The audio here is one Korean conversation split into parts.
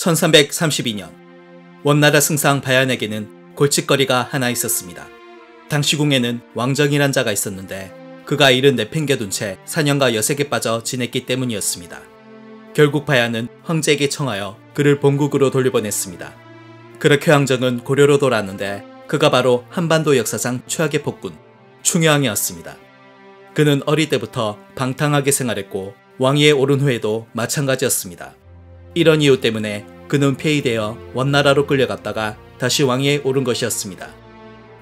1332년 원나라 승상 바얀에게는 골칫거리가 하나 있었습니다. 당시 궁에는 왕정이란 자가 있었는데 그가 일은 내팽겨둔 채 사냥과 여색에 빠져 지냈기 때문이었습니다. 결국 바얀은 황제에게 청하여 그를 본국으로 돌려보냈습니다. 그렇게 왕정은 고려로 돌아왔는데 그가 바로 한반도 역사상 최악의 폭군 충여왕이었습니다. 그는 어릴 때부터 방탕하게 생활했고 왕위에 오른 후에도 마찬가지였습니다. 이런 이유 때문에 그는 폐위되어 원나라로 끌려갔다가 다시 왕위에 오른 것이었습니다.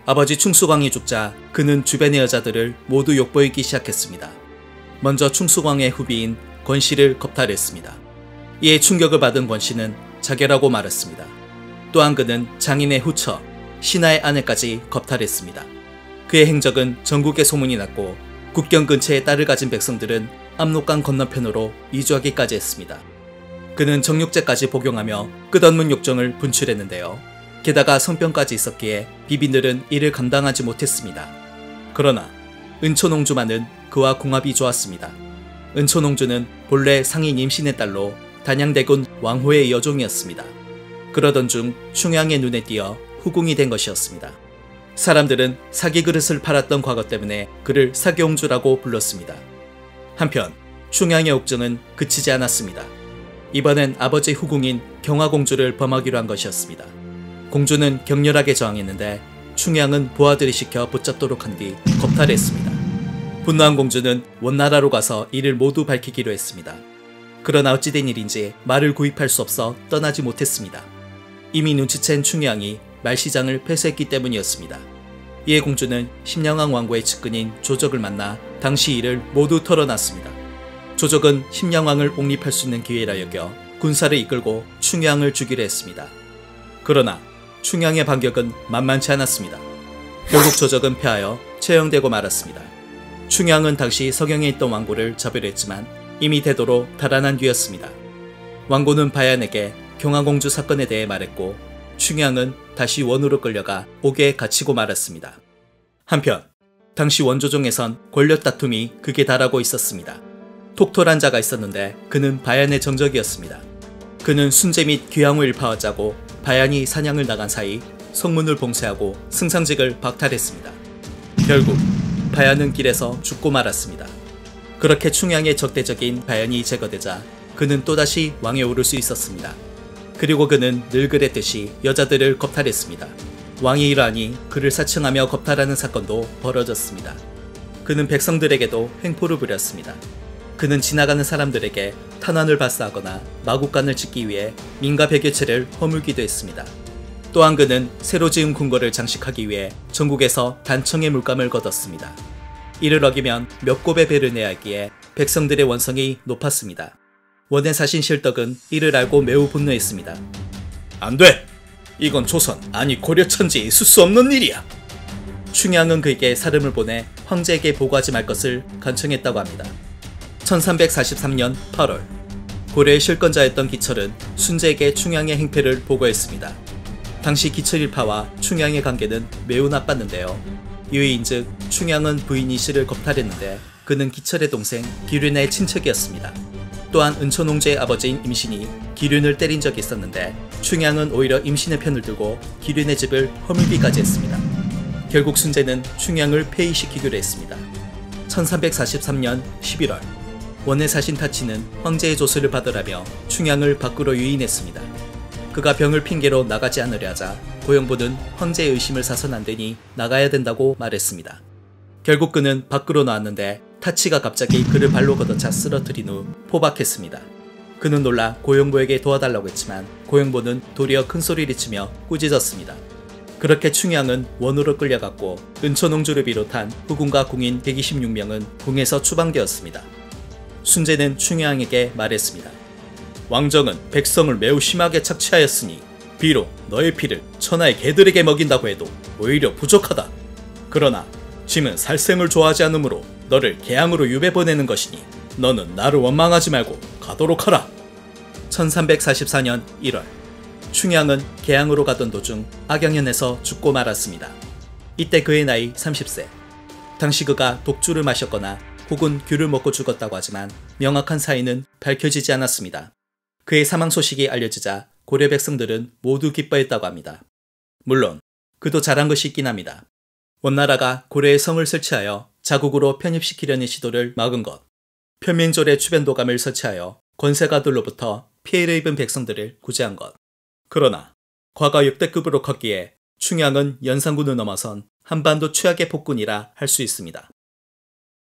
아버지 충숙왕이 죽자 그는 주변의 여자들을 모두 욕보이기 시작했습니다. 먼저 충숙왕의 후비인 권씨를 겁탈했습니다. 이에 충격을 받은 권씨는 자결하고 말았습니다. 또한 그는 장인의 후처, 신하의 아내까지 겁탈했습니다. 그의 행적은 전국에 소문이 났고 국경 근처에 딸을 가진 백성들은 압록강 건너편으로 이주하기까지 했습니다. 그는 정육제까지 복용하며 끝없는 욕정을 분출했는데요. 게다가 성병까지 있었기에 비빈들은 이를 감당하지 못했습니다. 그러나 은초농주만은 그와 궁합이 좋았습니다. 은초농주는 본래 상인 임신의 딸로 단양대군 왕호의 여종이었습니다. 그러던 중 충양의 눈에 띄어 후궁이 된 것이었습니다. 사람들은 사기 그릇을 팔았던 과거 때문에 그를 사기옹주라고 불렀습니다. 한편 충양의 옥정은 그치지 않았습니다. 이번엔 아버지 후궁인 경화공주를 범하기로 한 것이었습니다. 공주는 격렬하게 저항했는데 충양은 부하들이 시켜 붙잡도록 한 뒤 겁탈했습니다. 분노한 공주는 원나라로 가서 이를 모두 밝히기로 했습니다. 그러나 어찌된 일인지 말을 구입할 수 없어 떠나지 못했습니다. 이미 눈치챈 충양이 말시장을 폐쇄했기 때문이었습니다. 이에 공주는 심양왕 왕고의 측근인 조적을 만나 당시 일을 모두 털어놨습니다. 조적은 심양왕을 옹립할 수 있는 기회라 여겨 군사를 이끌고 충양을 죽이려 했습니다. 그러나 충양의 반격은 만만치 않았습니다. 결국 조적은 패하여 처형되고 말았습니다. 충양은 당시 서경에 있던 왕고를 잡으려 했지만 이미 대도로 달아난 뒤였습니다. 왕고는 바얀에게 경화공주 사건에 대해 말했고 충양은 다시 원으로 끌려가 옥에 갇히고 말았습니다. 한편 당시 원조정에선 권력 다툼이 극에 달하고 있었습니다. 톡톨한 자가 있었는데 그는 바얀의 정적이었습니다. 그는 순재 및 귀양후 일파와 짜고 바얀이 사냥을 나간 사이 성문을 봉쇄하고 승상직을 박탈했습니다. 결국 바얀은 길에서 죽고 말았습니다. 그렇게 충양의 적대적인 바얀이 제거되자 그는 또다시 왕에 오를 수 있었습니다. 그리고 그는 늘 그랬듯이 여자들을 겁탈했습니다. 왕이 이러하니 그를 사칭하며 겁탈하는 사건도 벌어졌습니다. 그는 백성들에게도 횡포를 부렸습니다. 그는 지나가는 사람들에게 탄환을 발사하거나 마국간을 짓기 위해 민가 백여채를 허물기도 했습니다. 또한 그는 새로 지은 궁궐을 장식하기 위해 전국에서 단청의 물감을 걷었습니다. 이를 어기면 몇 곱의 배를 내야 하기에 백성들의 원성이 높았습니다. 원의 사신 실덕은 이를 알고 매우 분노했습니다. 안 돼! 이건 조선 아니 고려 천지에 있을 수 없는 일이야! 충양은 그에게 사름을 보내 황제에게 보고하지 말 것을 간청했다고 합니다. 1343년 8월 고려의 실권자였던 기철은 순재에게 충양의 행패를 보고했습니다. 당시 기철일파와 충양의 관계는 매우 나빴는데요. 유의인즉 충양은 부인 이씨를 겁탈했는데 그는 기철의 동생 기륜의 친척이었습니다. 또한 은초농주의 아버지인 임신이 기륜을 때린 적이 있었는데 충양은 오히려 임신의 편을 들고 기륜의 집을 허물기까지 했습니다. 결국 순재는 충양을 폐위시키기로 했습니다. 1343년 11월 원의 사신 타치는 황제의 조서를 받으라며 충양을 밖으로 유인했습니다. 그가 병을 핑계로 나가지 않으려 하자 고영부는 황제의 의심을 사선 안 되니 나가야 된다고 말했습니다. 결국 그는 밖으로 나왔는데 타치가 갑자기 그를 발로 걷어차 쓰러뜨린 후 포박했습니다. 그는 놀라 고영부에게 도와달라고 했지만 고영부는 도리어 큰소리를 치며 꾸짖었습니다. 그렇게 충양은 원으로 끌려갔고 은초농주를 비롯한 후궁과 궁인 126명은 궁에서 추방되었습니다. 순재는 충양에게 말했습니다. 왕정은 백성을 매우 심하게 착취하였으니 비록 너의 피를 천하의 개들에게 먹인다고 해도 오히려 부족하다. 그러나 짐은 살생을 좋아하지 않으므로 너를 개항으로 유배 보내는 것이니 너는 나를 원망하지 말고 가도록 하라. 1344년 1월 충양은 개항으로 가던 도중 악양현에서 죽고 말았습니다. 이때 그의 나이 30세. 당시 그가 독주를 마셨거나 혹은 귤을 먹고 죽었다고 하지만 명확한 사인은 밝혀지지 않았습니다. 그의 사망 소식이 알려지자 고려 백성들은 모두 기뻐했다고 합니다. 물론 그도 잘한 것이 있긴 합니다. 원나라가 고려에 성을 설치하여 자국으로 편입시키려는 시도를 막은 것, 편민졸의 추변도감을 설치하여 권세가들로부터 피해를 입은 백성들을 구제한 것. 그러나 과거 역대급으로 컸기에 충양은 연산군을 넘어선 한반도 최악의 폭군이라 할 수 있습니다.